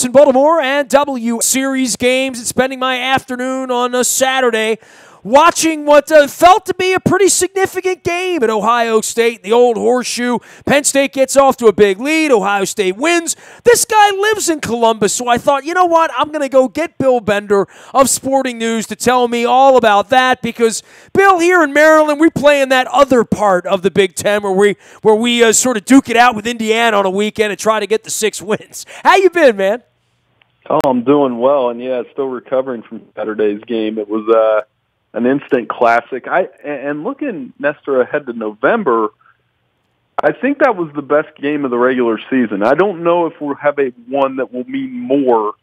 in Baltimore and W Series games and spending my afternoon on a Saturday watching what felt to be a pretty significant game at Ohio State, the old horseshoe. Penn State gets off to a big lead. Ohio State wins. This guy lives in Columbus, so I thought, you know what? I'm going to go get Bill Bender of Sporting News to tell me all about that because, Bill, here in Maryland, we play in that other part of the Big Ten where we sort of duke it out with Indiana on a weekend and try to get the 6 wins. How you been, man? Oh, I'm doing well, and yeah, still recovering from Saturday's game. It was an instant classic. And looking, Nestor, ahead to November, I think that was the best game of the regular season. I don't know if we'll have one that will mean more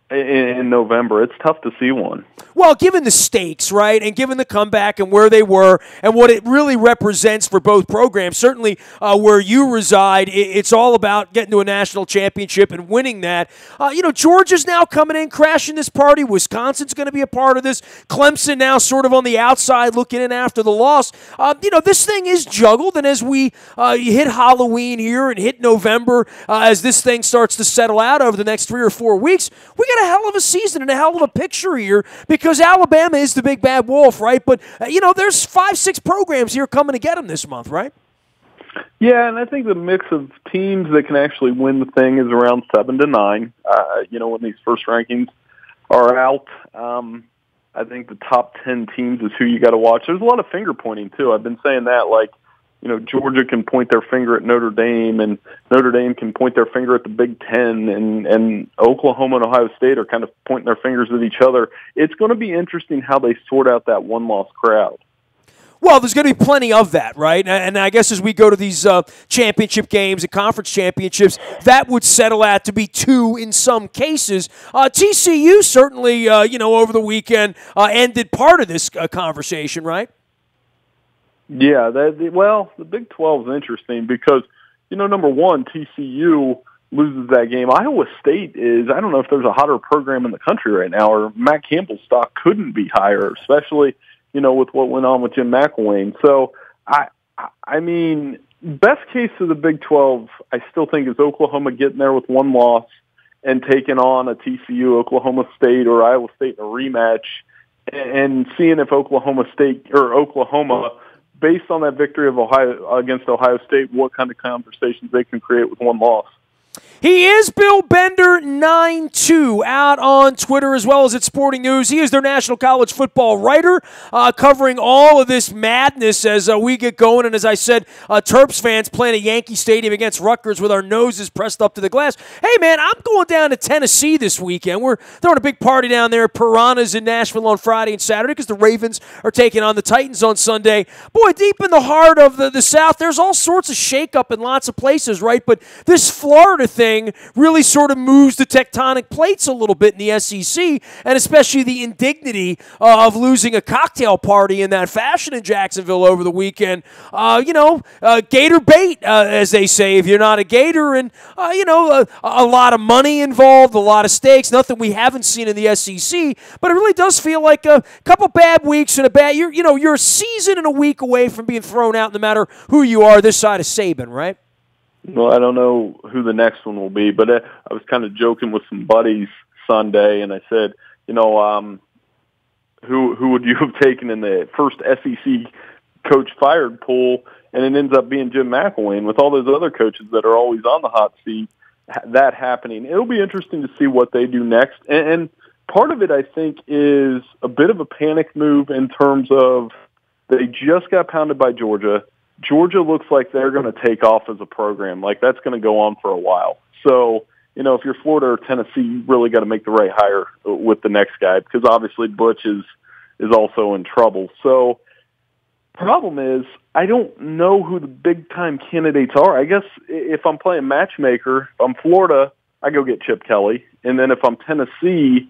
in November. It's tough to see one. Well, given the stakes, right, and given the comeback and where they were and what it really represents for both programs, certainly where you reside, it's all about getting to a national championship and winning that. Georgia's now coming in, crashing this party. Wisconsin's going to be a part of this. Clemson now sort of on the outside looking in after the loss. This thing is juggled, and as we hit Halloween here and hit November, as this thing starts to settle out over the next 3 or 4 weeks, we got a hell of a season and a hell of a picture here because Alabama is the big bad wolf, right? But, there's 5-6 programs here coming to get them this month, right? Yeah, and I think the mix of teams that can actually win the thing is around 7 to 9. When these first rankings are out, I think the top 10 teams is who you got to watch. There's a lot of finger pointing, too. I've been saying that, Georgia can point their finger at Notre Dame, and Notre Dame can point their finger at the Big Ten, and Oklahoma and Ohio State are kind of pointing their fingers at each other. It's going to be interesting how they sort out that one-loss crowd. Well, there's going to be plenty of that, right? And I guess as we go to these championship games and conference championships, that would settle out to be 2 in some cases. TCU certainly, over the weekend ended part of this conversation, right? Yeah, the Big 12 is interesting because, number one, TCU loses that game. Iowa State I don't know if there's a hotter program in the country right now, or Matt Campbell's stock couldn't be higher, especially, with what went on with Jim McElwain. So, I mean, best case of the Big 12, I still think is Oklahoma getting there with 1 loss and taking on a TCU, Oklahoma State, or Iowa State in a rematch and seeing if Oklahoma State or Oklahoma, based on that victory of Ohio against Ohio State, what kind of conversations they can create with 1 loss. He is Bill Bender 92 out on Twitter as well as at Sporting News. He is their national college football writer, covering all of this madness as we get going. And as I said, Terps fans playing at Yankee Stadium against Rutgers with our noses pressed up to the glass. Hey, man, I'm going down to Tennessee this weekend. We're throwing a big party down there at Piranhas in Nashville on Friday and Saturday because the Ravens are taking on the Titans on Sunday. Boy, deep in the heart of the South, there's all sorts of shakeup in lots of places, right? But this Florida thing really sort of moves the tectonic plates a little bit in the SEC, and especially the indignity of losing a cocktail party in that fashion in Jacksonville over the weekend. Gator bait, as they say, if you're not a Gator, and, a lot of money involved, a lot of stakes, nothing we haven't seen in the SEC, but it really does feel like a couple bad weeks and you're a season and a week away from being thrown out no matter who you are this side of Saban, right? Well, I don't know who the next one will be, but I was kind of joking with some buddies Sunday, and I said, who would you have taken in the first SEC coach fired poll? And it ends up being Jim McElwain with all those other coaches that are always on the hot seat, that happening. It'll be interesting to see what they do next. And part of it, I think, is a bit of a panic move in terms of they just got pounded by Georgia. Georgia looks like they're going to take off as a program. Like, that's going to go on for a while. So, if you're Florida or Tennessee, you really got to make the right hire with the next guy because obviously Butch is also in trouble. So, problem is, I don't know who the big-time candidates are. I guess if I'm playing matchmaker, if I'm Florida, I go get Chip Kelly. And then if I'm Tennessee,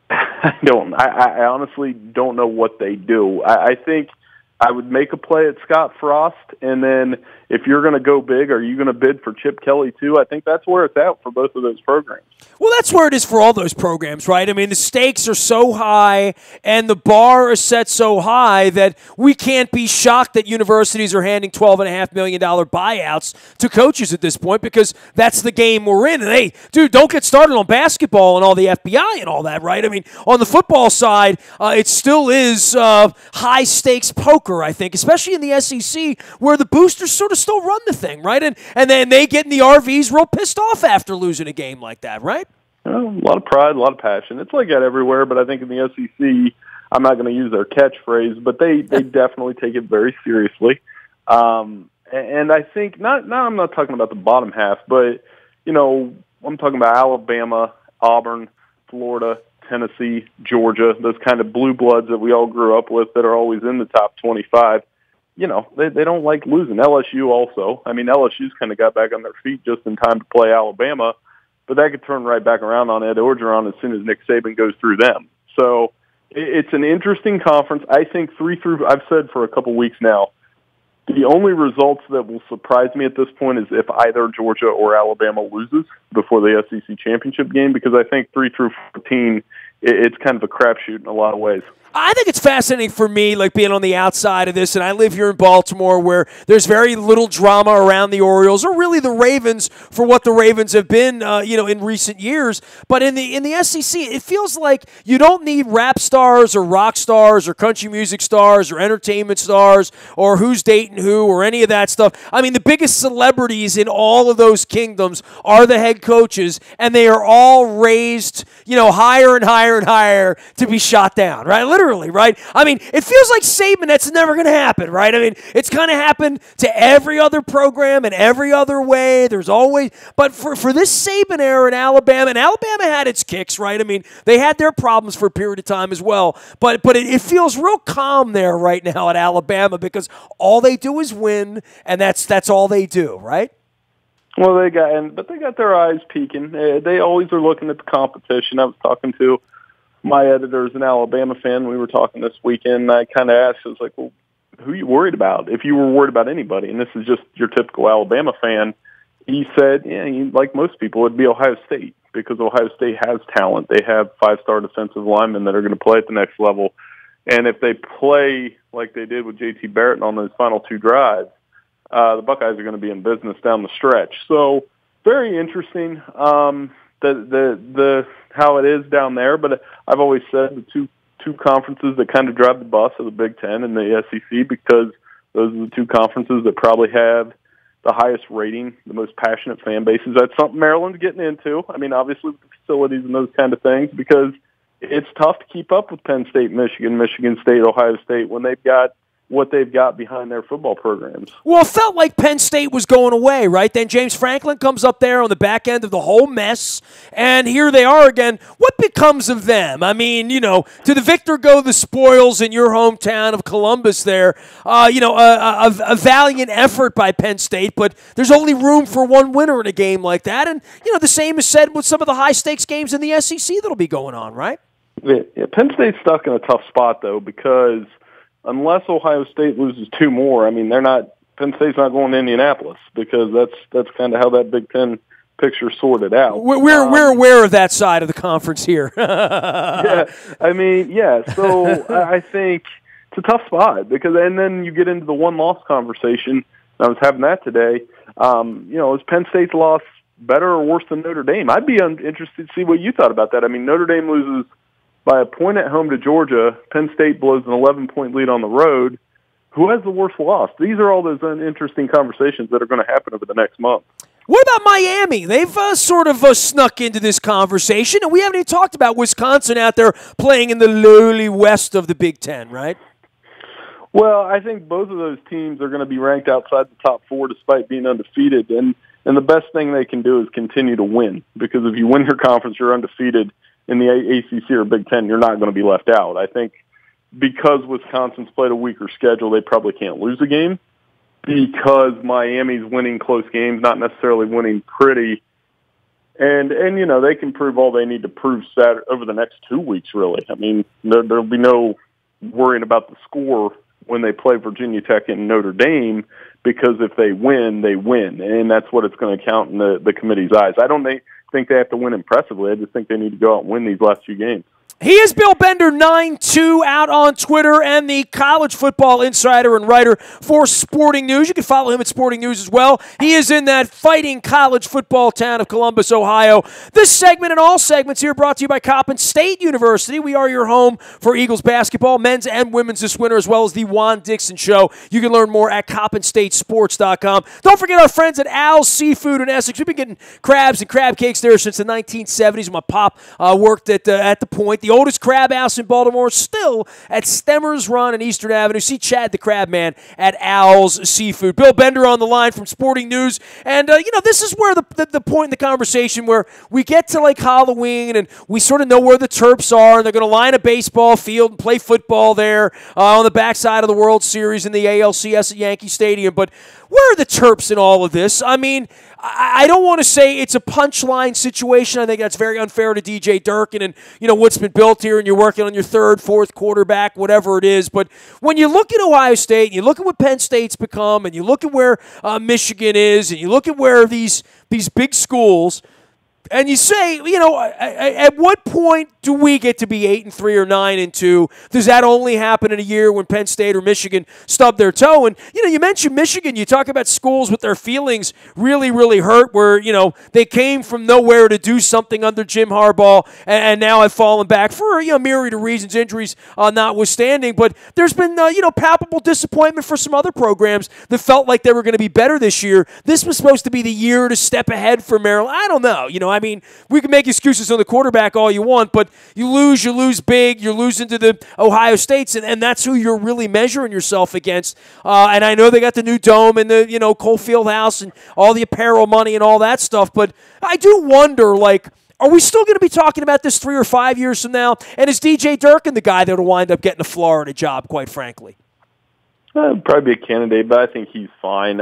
I honestly don't know what they do. I think I would make a play at Scott Frost, and then if you're going to go big, are you going to bid for Chip Kelly too? I think that's where it's at for both of those programs. Well, that's where it is for all those programs, right? I mean, the stakes are so high and the bar is set so high that we can't be shocked that universities are handing $12.5 million buyouts to coaches at this point, because that's the game we're in. And hey, dude, don't get started on basketball and all the FBI and all that, right? I mean, on the football side, it still is high-stakes poker, I think, especially in the SEC, where the boosters sort of still run the thing, right? And then they get in the RVs real pissed off after losing a game like that, right? Well, a lot of pride, a lot of passion. It's like that everywhere, but I think in the SEC, I'm not going to use their catchphrase, but they definitely take it very seriously. And I think, I'm not talking about the bottom half, but, I'm talking about Alabama, Auburn, Florida, Tennessee, Georgia, those kind of blue bloods that we all grew up with that are always in the top 25. They don't like losing. LSU also. I mean, LSU's kind of got back on their feet just in time to play Alabama, but that could turn right back around on Ed Orgeron as soon as Nick Saban goes through them. So it's an interesting conference. I think I've said for a couple weeks now, the only results that will surprise me at this point is if either Georgia or Alabama loses before the SEC championship game, because I think 3 through 14, it's kind of a crapshoot in a lot of ways. I think it's fascinating for me, like being on the outside of this, and I live here in Baltimore where there's very little drama around the Orioles, or really the Ravens for what the Ravens have been, in recent years. But in the SEC, it feels like you don't need rap stars or rock stars or country music stars or entertainment stars or who's dating who or any of that stuff. I mean, the biggest celebrities in all of those kingdoms are the head coaches, and they are all raised, higher and higher and higher to be shot down, right? Literally, right? I mean, it feels like Saban, that's never going to happen, right? I mean, it's going to happen to every other program in every other way. There's always, but for this Saban era in Alabama, and Alabama had its kicks, right? I mean, they had their problems for a period of time as well, but it feels real calm there right now at Alabama, because all they do is win, and that's all they do, right? Well, they got their eyes peeking. They always are looking at the competition. I was talking to my editor is an Alabama fan. We were talking this weekend, and I kind of asked, I was like, well, who are you worried about? If you were worried about anybody, and this is just your typical Alabama fan, he said, like most people, it'd be Ohio State, because Ohio State has talent. They have 5-star defensive linemen that are going to play at the next level. And if they play like they did with J.T. Barrett on those final 2 drives, the Buckeyes are going to be in business down the stretch. So very interesting. The how it is down there, but I've always said the two conferences that kind of drive the bus are the Big Ten and the SEC, because those are the 2 conferences that probably have the highest rating, the most passionate fan bases. That's something Maryland's getting into. I mean, obviously with the facilities and those kind of things, because it's tough to keep up with Penn State, Michigan State, Ohio State when they've got what they've got behind their football programs. Well, it felt like Penn State was going away, right? Then James Franklin comes up there on the back end of the whole mess, and here they are again. What becomes of them? I mean, to the victor go the spoils in your hometown of Columbus there. A valiant effort by Penn State, but there's only room for one winner in a game like that. And, the same is said with some of the high-stakes games in the SEC that'll be going on, right? Yeah, Penn State's stuck in a tough spot, though, because unless Ohio State loses 2 more, I mean, Penn State's not going to Indianapolis, because that's kind of how that Big Ten picture sorted out. We're aware of that side of the conference here. Yeah, I mean, so I think it's a tough spot, and then you get into the one-loss conversation. I was having that today. Is Penn State's loss better or worse than Notre Dame? I'd be interested to see what you thought about that. I mean, Notre Dame loses by a point at home to Georgia. Penn State blows an 11-point lead on the road. Who has the worst loss? These are all those interesting conversations that are going to happen over the next month. What about Miami? They've sort of snuck into this conversation, and we haven't even talked about Wisconsin out there playing in the lowly west of the Big Ten, right? Well, I think both of those teams are going to be ranked outside the top 4 despite being undefeated, and the best thing they can do is continue to win, because if you win your conference, you're undefeated in the ACC or Big Ten, you're not going to be left out. I think because Wisconsin's played a weaker schedule, they probably can't lose a game, because Miami's winning close games, not necessarily winning pretty. And they can prove all they need to prove over the next 2 weeks, really. I mean, there'll be no worrying about the score when they play Virginia Tech and Notre Dame, because if they win, they win, and that's what it's going to count in the committee's eyes. I don't think they have to win impressively. I just think they need to go out and win these last few games. He is Bill Bender 92 out on Twitter and the college football insider and writer for Sporting News. You can follow him at Sporting News as well. He is in that fighting college football town of Columbus, Ohio. This segment and all segments here brought to you by Penn State University. We are your home for Eagles basketball, men's and women's this winter, as well as the Juan Dixon Show. You can learn more at CoppinStateSports.com. Don't forget our friends at Al's Seafood in Essex. We've been getting crabs and crab cakes there since the 1970s. My pop worked at the Point. The oldest crab house in Baltimore, still at Stemmers Run and Eastern Avenue. See Chad the Crab Man at Al's Seafood. Bill Bender on the line from Sporting News. And, this is where the point in the conversation where we get to, like, Halloween and we sort of know where the Terps are, and they're going to line a baseball field and play football there on the backside of the World Series in the ALCS at Yankee Stadium. But where are the Terps in all of this? I mean, I don't want to say it's a punchline situation. I think that's very unfair to DJ Durkin and, what's been built here, and you're working on your third, fourth quarterback, whatever it is. But when you look at Ohio State, and you look at what Penn State's become, and you look at where Michigan is, and you look at where these big schools, and you say, at what point do we get to be 8-3 or 9-2? Does that only happen in a year when Penn State or Michigan stub their toe? And, you mentioned Michigan. You talk about schools with their feelings really, really hurt where, they came from nowhere to do something under Jim Harbaugh and now have fallen back for, a myriad of reasons, injuries notwithstanding. But there's been, palpable disappointment for some other programs that felt like they were going to be better this year. This was supposed to be the year to step ahead for Maryland. I don't know. I mean, we can make excuses on the quarterback all you want, but you lose big, you're losing to the Ohio States, and that's who you're really measuring yourself against. And I know they got the new dome and the, Cole Fieldhouse and all the apparel money and all that stuff, but I do wonder, like, are we still going to be talking about this 3 or 5 years from now? And is DJ Durkin the guy that will wind up getting a Florida job, quite frankly? Probably be a candidate, but I think he's fine.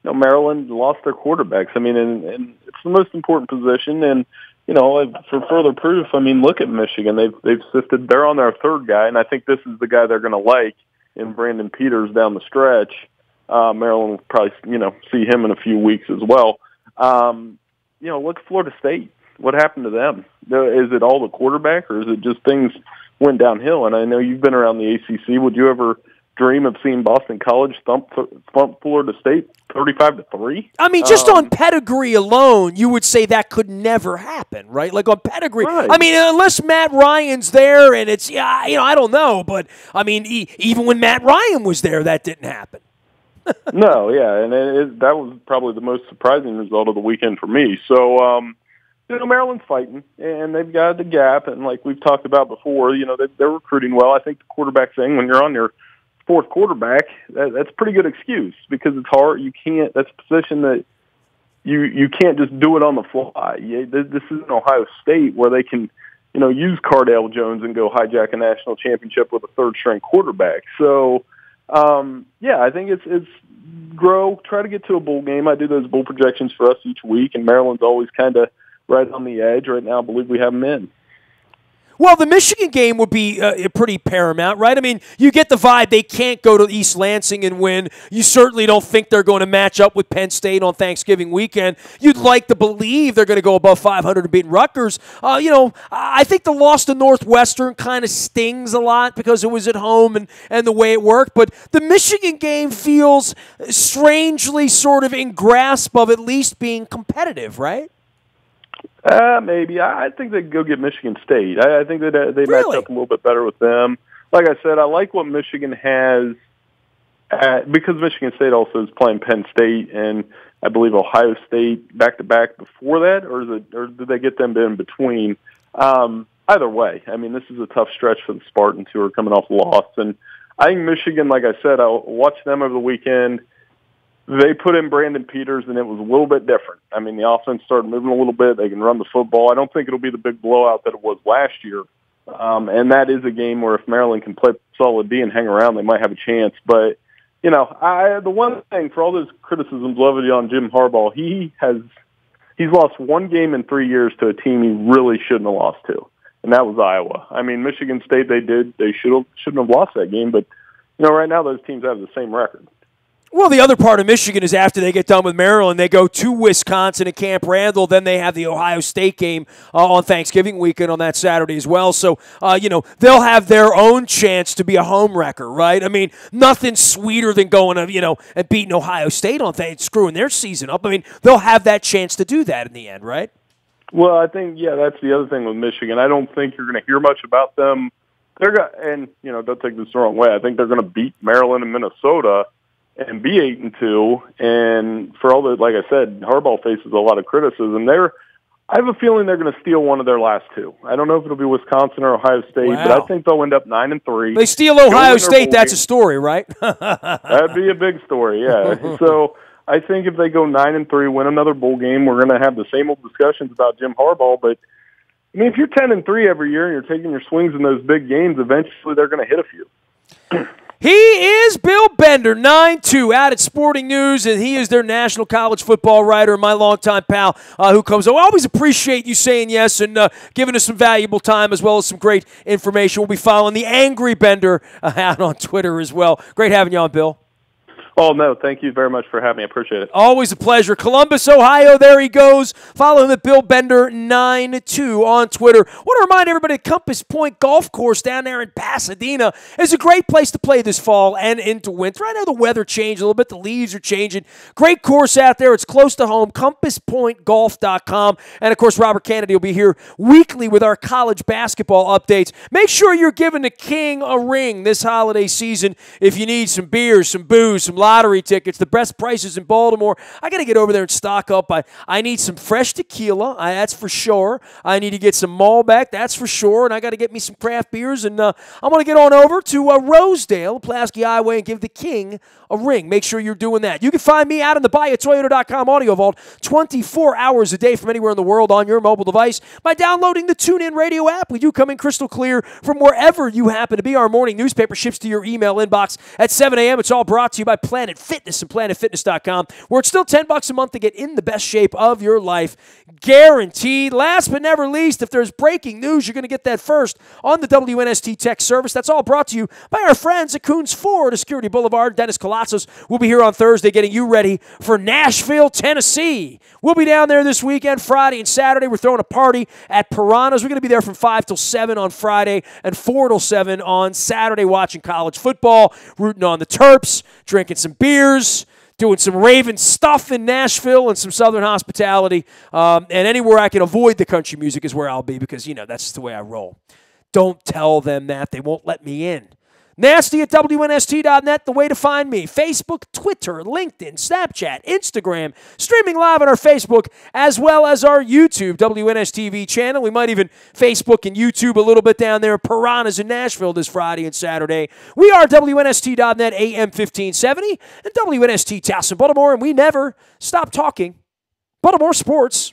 Maryland lost their quarterbacks. I mean, and it's the most important position. And, for further proof, I mean, look at Michigan. They've sifted. They're on their third guy, and I think this is the guy they're going to like in Brandon Peters down the stretch. Maryland will probably, see him in a few weeks as well. Look at Florida State. What happened to them? Is it all the quarterback, or is it just things went downhill? And I know you've been around the ACC. Would you ever dream of seeing Boston College thump Florida State 35-3? I mean, just on pedigree alone, you would say that could never happen, right? Like on pedigree. Right. I mean, unless Matt Ryan's there, and it's I don't know, but I mean, even when Matt Ryan was there, that didn't happen. No, yeah, and that was probably the most surprising result of the weekend for me. So, Maryland's fighting, and they've got the gap, and like we've talked about before, they're recruiting well. I think the quarterback thing, when you're on your fourth quarterback, that's a pretty good excuse because it's hard. You can't. That's a position that you can't just do it on the fly. This is an Ohio State where they can, use Cardale Jones and go hijack a national championship with a third-string quarterback. So, I think it's grow, try to get to a bowl game. I do those bowl projections for us each week, and Maryland's always kind of right on the edge. Right now, I believe we have them in. Well, the Michigan game would be pretty paramount, right? I mean, you get the vibe they can't go to East Lansing and win. You certainly don't think they're going to match up with Penn State on Thanksgiving weekend. You'd like to believe they're going to go above 500 and beat Rutgers. I think the loss to Northwestern kind of stings a lot because it was at home and the way it worked. But the Michigan game feels strangely sort of in grasp of at least being competitive, right? Maybe. I think they go get Michigan State. I think that they Really? match up a little bit better with them. Like I said, I like what Michigan has because Michigan State also is playing Penn State and I believe Ohio State back-to-back before that, or did they get them in between? Either way, I mean, this is a tough stretch for the Spartans who are coming off a loss. And I think Michigan, like I said, I watched them over the weekend. They put in Brandon Peters, and it was a little bit different. I mean, the offense started moving a little bit. They can run the football. I don't think it'll be the big blowout that it was last year. And that is a game where if Maryland can play solid D and hang around, they might have a chance. But, the one thing for all those criticisms levied on Jim Harbaugh, he's lost one game in 3 years to a team he really shouldn't have lost to, and that was Iowa. I mean, Michigan State, they shouldn't have lost that game, but right now those teams have the same record. Well, the other part of Michigan is after they get done with Maryland, they go to Wisconsin and Camp Randall. Then they have the Ohio State game on Thanksgiving weekend on that Saturday as well. So, they'll have their own chance to be a home wrecker, right? I mean, nothing sweeter than going to, and beating Ohio State on screwing their season up. I mean, they'll have that chance to do that in the end, right? Well, I think, that's the other thing with Michigan. I don't think you're going to hear much about them. Don't take this the wrong way. I think they're going to beat Maryland and Minnesota and be 8-2, and for all that, like I said, Harbaugh faces a lot of criticism. I have a feeling they're going to steal one of their last two. I don't know if it'll be Wisconsin or Ohio State, but I think they'll end up 9-3. They steal Ohio State, that's a story, right? That'd be a big story, yeah. So I think if they go 9-3, win another bowl game, we're going to have the same old discussions about Jim Harbaugh. But I mean, if you're 10-3 every year and you're taking your swings in those big games, eventually they're going to hit a few. He is Bill Bender, 9-2, out at Sporting News, and he is their national college football writer, my longtime pal who comes. I always appreciate you saying yes and giving us some valuable time as well as some great information. We'll be following the Angry Bender out on Twitter as well. Great having you on, Bill. Oh, no, thank you very much for having me. I appreciate it. Always a pleasure. Columbus, Ohio, there he goes. Follow him at Bill Bender 92 on Twitter. I want to remind everybody that Compass Point Golf Course down there in Pasadena is a great place to play this fall and into winter. I know the weather changed a little bit. The leaves are changing. Great course out there. It's close to home. CompassPointGolf.com. And, of course, Robert Kennedy will be here weekly with our college basketball updates. Make sure you're giving the king a ring this holiday season if you need some beers, some booze, some lottery tickets, the best prices in Baltimore. I got to get over there and stock up. I need some fresh tequila, that's for sure. I need to get some Malbec, that's for sure. And I got to get me some craft beers. And I'm going to get on over to Rosedale, Pulaski Highway, and give the king a ring. Make sure you're doing that. You can find me out in the BuyAToyota.com audio vault 24 hours a day from anywhere in the world on your mobile device by downloading the TuneIn Radio app. We do come in crystal clear from wherever you happen to be. Our morning newspaper ships to your email inbox at 7 a.m. It's all brought to you by Planet Fitness and PlanetFitness.com, where it's still $10 a month to get in the best shape of your life. Guaranteed. Last but never least, if there's breaking news, you're going to get that first on the WNST Tech Service. That's all brought to you by our friends at Coons Ford, Security Boulevard. Dennis Colossos will be here on Thursday getting you ready for Nashville, Tennessee. We'll be down there this weekend, Friday and Saturday. We're throwing a party at Piranha's. We're going to be there from 5 till 7 on Friday and 4 till 7 on Saturday watching college football, rooting on the Terps, drinking some beers, doing some Raven stuff in Nashville and some Southern hospitality. And anywhere I can avoid the country music is where I'll be because, that's just the way I roll. Don't tell them that. They won't let me in. Nasty at WNST.net, the way to find me. Facebook, Twitter, LinkedIn, Snapchat, Instagram, streaming live on our Facebook, as well as our YouTube, WNSTV channel. We might even Facebook and YouTube a little bit down there. Piranhas in Nashville this Friday and Saturday. We are WNST.net, AM 1570, and WNST Towson, Baltimore, and we never stop talking Baltimore sports.